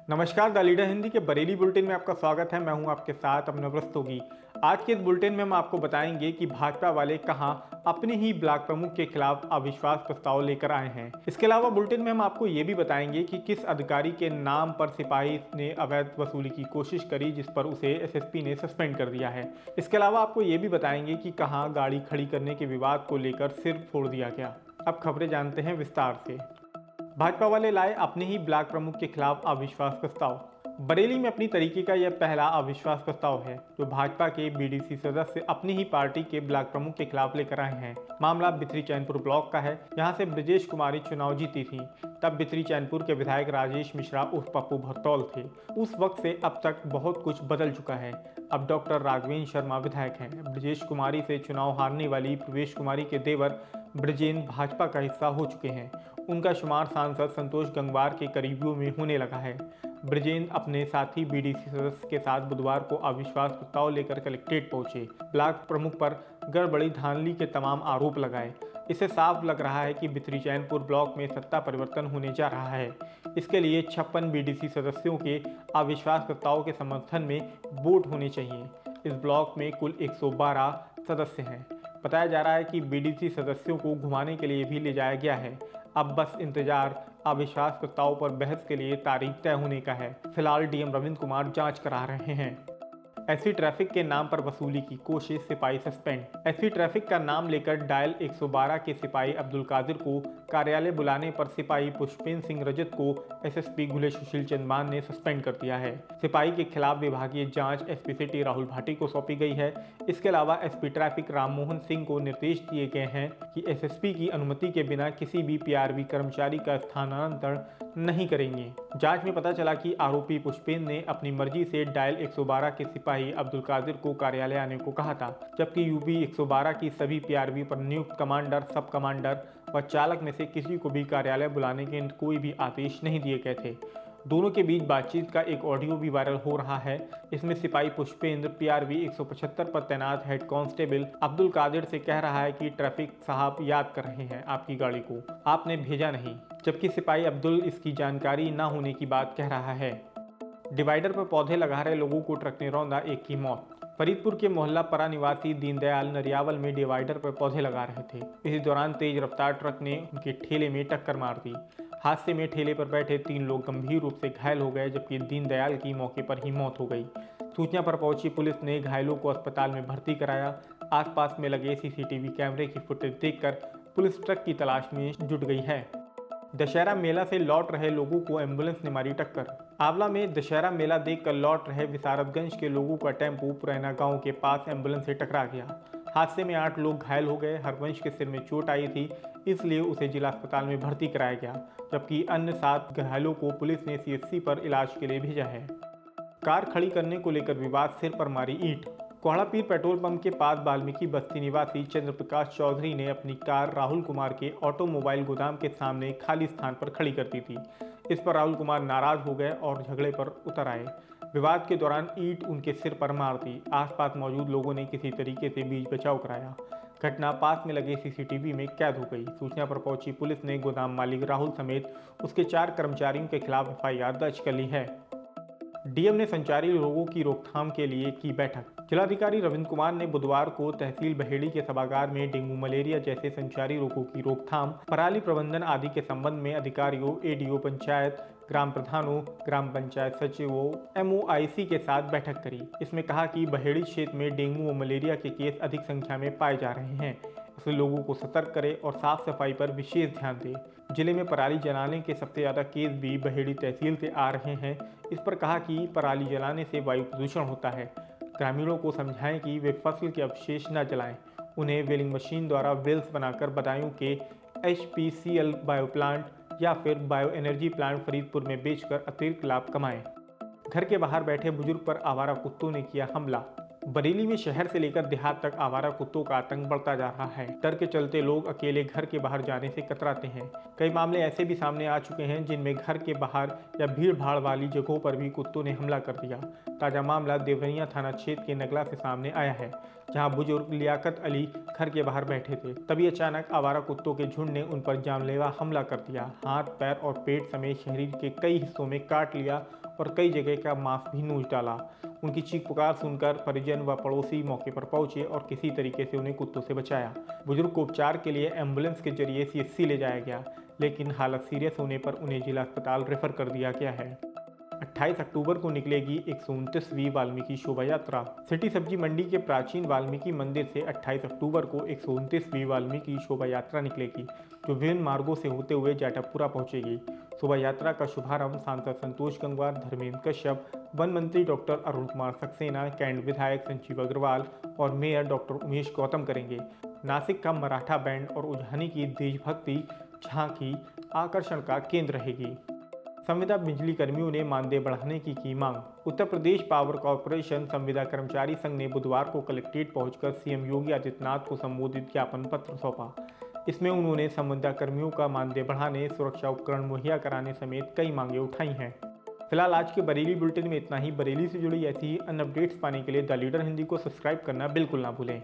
नमस्कार, the leader Hindi के Bareilly bulletin में आपका स्वागत है। मैं हूं आपके साथ अभिनव रस्तोगी। आज के इस बुलेटिन में हम आपको बताएंगे कि भाजपा वाले कहां अपने ही ब्लॉक प्रमुख के खिलाफ अविश्वास प्रस्ताव लेकर आए हैं। इसके अलावा बुलेटिन में हम आपको ये भी बताएंगे कि किस अधिकारी के नाम पर सिपाही ने अवैध वसूली की कोशिश करी, जिस पर उसे एसएसपी ने सस्पेंड कर दिया है। इसके अलावा आपको ये भी बताएंगे कि कहां गाड़ी खड़ी करने के विवाद को लेकर सिर फोड़ दिया गया। अब खबरें जानते हैं विस्तार से। भाजपा वाले लाए अपने ही ब्लॉक प्रमुख के खिलाफ अविश्वास प्रस्ताव। बरेली में अपनी तरीके का यह पहला अविश्वास प्रस्ताव है जो भाजपा के बीडीसी सदस्य अपनी ही पार्टी के ब्लॉक प्रमुख के खिलाफ लेकर आए हैं। मामला बिथरी चैनपुर ब्लॉक का है। यहां से ब्रजेश कुमारी चुनाव जीती थी। तब बिथरी चैनपुर के विधायक राजेश मिश्रा उर्फ पप्पू भरतौल थे। उस वक्त से अब तक बहुत कुछ बदल चुका है। अब डॉक्टर राघवेंद्र शर्मा विधायक हैं। ब्रजेश कुमारी से चुनाव हारने वाली प्रवेश कुमारी के देवर ब्रजेंद्र भाजपा का हिस्सा हो चुके हैं। उनका शुमार सांसद संतोष गंगवार के करीबियों में होने लगा है। ब्रजेंद्र अपने साथी बीडीसी सदस्य के साथ बुधवार को अविश्वास प्रस्ताव लेकर कलेक्ट्रेट पहुंचे। ब्लॉक प्रमुख पर गड़बड़ी धांधली के तमाम आरोप लगाए। इससे साफ लग रहा है कि बिथरी चैनपुर ब्लॉक में सत्ता परिवर्तन होने जा रहा है। इसके लिए 56 बीडीसी सदस्यों के अविश्वास प्रस्ताव के समर्थन में वोट होने चाहिए। इस ब्लॉक में कुल 112 सदस्य हैं। बताया जा रहा है कि बीडीसी सदस्यों को घुमाने के लिए भी ले जाया गया है। अब बस इंतजार अविश्वास प्रस्ताव पर बहस के लिए तारीख तय होने का है। फिलहाल डीएम रविंद्र कुमार जांच करा रहे हैं। एससी ट्रैफिक के नाम पर वसूली की कोशिश, सिपाही सस्पेंड। एससी ट्रैफिक का नाम लेकर डायल 112 के सिपाही अब्दुल कादिर को कार्यालय बुलाने पर सिपाही पुष्पेंद्र सिंह रजत को एसएसपी घुले सुशील चंदमान ने सस्पेंड कर दिया है। सिपाही के खिलाफ विभागीय जांच एसपी सिटी राहुल भाटी को सौंपी गई है। इसके अलावा एसपी ट्रैफिक राममोहन सिंह को निर्देश दिए गए हैं कि एसएसपी की अनुमति के बिना किसी भी पीआरवी कर्मचारी का स्थानांतरण नहीं करेंगे। जांच में पता चला कि आरोपी पुष्पेंद्र ने अपनी मर्जी से डायल 112 के सिपाही अब्दुल कादिर को कार्यालय आने को कहा था, जबकि यूपी 112 की सभी पीआरवी पर नियुक्त कमांडर, सब कमांडर व चालक में से किसी को भी कार्यालय बुलाने के कोई भी आदेश नहीं दिए गए थे। दोनों के बीच बातचीत का एक ऑडियो भी वायरल हो रहा है। इसमें सिपाही पुष्पेंद्र पीआरवी 175 पर तैनात हेड कांस्टेबल अब्दुल कादिर से कह रहा है कि ट्रैफिक साहब याद कर रहे हैं आपकी गाड़ी को, आपने भेजा नहीं, जबकि सिपाही अब्दुल इसकी जानकारी न होने की बात कह रहा है। डिवाइडर पर पौधे लगा रहे लोगों को ट्रक ने रौंदा, एक की मौत। फरीदपुर के मोहल्ला परा निवासी दीनदयाल नरियावल में डिवाइडर पर पौधे लगा रहे थे। इसी दौरान तेज रफ्तार ट्रक ने उनके ठेले में टक्कर मार दी। हादसे में ठेले पर बैठे 3 लोग गंभीर रूप से घायल हो गए, जबकि दीनदयाल की मौके पर ही मौत हो गई। सूचना पर पहुंची पुलिस ने घायलों को अस्पताल में भर्ती कराया। आसपास में लगे सीसीटीवी कैमरे की फुटेज देखकर पुलिस ट्रक की तलाश में जुट गई है। दशहरा मेला से लौट रहे लोगों को एम्बुलेंस ने मारी टक्कर। आंवला में दशहरा मेला देखकर लौट रहे विसारतगंज के लोगों का टेम्पो पुरैना गांव के पास एम्बुलेंस से टकरा गया। हादसे में 8 लोग घायल हो गए। हरवंश के सिर में चोट आई थी, इसलिए उसे जिला अस्पताल में भर्ती कराया गया, जबकि अन्य 7 घायलों को पुलिस ने सीएचसी पर इलाज के लिए भेजा है। कार खड़ी करने को लेकर विवाद, सिर पर मारी ईंट। कोहड़ापीर पेट्रोल पंप के पास वाल्मीकि बस्ती निवासी चंद्रप्रकाश चौधरी ने अपनी कार राहुल कुमार के ऑटोमोबाइल गोदाम के सामने खाली स्थान पर खड़ी कर दी थी। इस पर राहुल कुमार नाराज हो गए और झगड़े पर उतर आए। विवाद के दौरान ईंट उनके सिर पर मार दी। आसपास मौजूद लोगों ने किसी तरीके से बीच बचाव कराया। घटना पास में लगे सीसीटीवी में कैद हो गई। सूचना पर पहुंची पुलिस ने गोदाम मालिक राहुल समेत उसके 4 कर्मचारियों के खिलाफ एफआईआर दर्ज कर ली है। डीएम ने संचारी रोगों की रोकथाम के लिए की बैठक। जिलाधिकारी रविंद्र कुमार ने बुधवार को तहसील बहेड़ी के सभागार में डेंगू, मलेरिया जैसे संचारी रोगों की रोकथाम, पराली प्रबंधन आदि के संबंध में अधिकारियों, एडीओ, पंचायत, ग्राम प्रधानों, ग्राम पंचायत सचिवों, एमओआईसी के साथ बैठक करी। इसमें कहा कि बहेड़ी क्षेत्र में डेंगू और मलेरिया के केस अधिक संख्या में पाए जा रहे हैं, इसलिए लोगों को सतर्क करें और साफ सफाई पर विशेष ध्यान दें। जिले में पराली जलाने के सबसे ज़्यादा केस भी बहेड़ी तहसील से आ रहे हैं। इस पर कहा कि पराली जलाने से वायु प्रदूषण होता है। ग्रामीणों को समझाएं कि वे फसल के अवशेष न जलाएं। उन्हें वेलिंग मशीन द्वारा वेल्स बनाकर बदायूं के एचपीसीएल बायो प्लांट या फिर बायो एनर्जी प्लांट फरीदपुर में बेचकर अतिरिक्त लाभ कमाएं। घर के बाहर बैठे बुजुर्ग पर आवारा कुत्तों ने किया हमला। बरेली में शहर से लेकर देहात तक आवारा कुत्तों का आतंक बढ़ता जा रहा है। डर के चलते लोग अकेले घर के बाहर जाने से कतराते हैं। कई मामले ऐसे भी सामने आ चुके हैं जिनमें घर के बाहर या भीड़ भाड़ वाली जगहों पर भी कुत्तों ने हमला कर दिया। ताजा मामला देवरिया थाना क्षेत्र के नगला से सामने आया है, जहां बुजुर्ग लियाकत अली घर के बाहर बैठे थे। तभी अचानक आवारा कुत्तों के झुंड ने उन पर जानलेवा हमला कर दिया। हाथ, पैर और पेट समेत शरीर के कई हिस्सों में काट लिया और कई जगह का मांस भी नोच डाला। उनकी चीख पुकार सुनकर परिजन व पड़ोसी मौके पर पहुंचे और किसी तरीके से उन्हें कुत्तों से बचाया। बुजुर्ग को उपचार के लिए एम्बुलेंस के जरिए CHC ले जाया गया, लेकिन हालत सीरियस होने पर उन्हें जिला अस्पताल रेफर कर दिया गया है। 28 अक्टूबर को निकलेगी 129वीं वाल्मीकि शोभा यात्रा। सिटी सब्जी मंडी के प्राचीन वाल्मीकि मंदिर से 28 अक्टूबर को 129वीं वाल्मीकि शोभा यात्रा निकलेगी, जो विभिन्न मार्गों से होते हुए जाटापुरा पहुंचेगी। शोभा यात्रा का शुभारंभ सांसद संतोष गंगवार, धर्मेंद्र कश्यप, वन मंत्री डॉक्टर अरुण कुमार सक्सेना, कैंट विधायक संजीव अग्रवाल और मेयर डॉक्टर उमेश गौतम करेंगे। नासिक का मराठा बैंड और उजानी की देशभक्ति झांकी आकर्षण का केंद्र रहेगी। संविदा बिजली कर्मियों ने मानदेय बढ़ाने की मांग। उत्तर प्रदेश पावर कॉर्पोरेशन संविदा कर्मचारी संघ ने बुधवार को कलेक्ट्रेट पहुंचकर सीएम योगी आदित्यनाथ को संबोधित ज्ञापन पत्र सौंपा। इसमें उन्होंने संविदा कर्मियों का मानदेय बढ़ाने, सुरक्षा उपकरण मुहैया कराने समेत कई मांगें उठाई हैं। फिलहाल आज के बरेली बुलेटिन में इतना ही। बरेली से जुड़ी ऐसी ही अन्य अपडेट्स पाने के लिए द लीडर हिंदी को सब्सक्राइब करना बिल्कुल ना भूलें।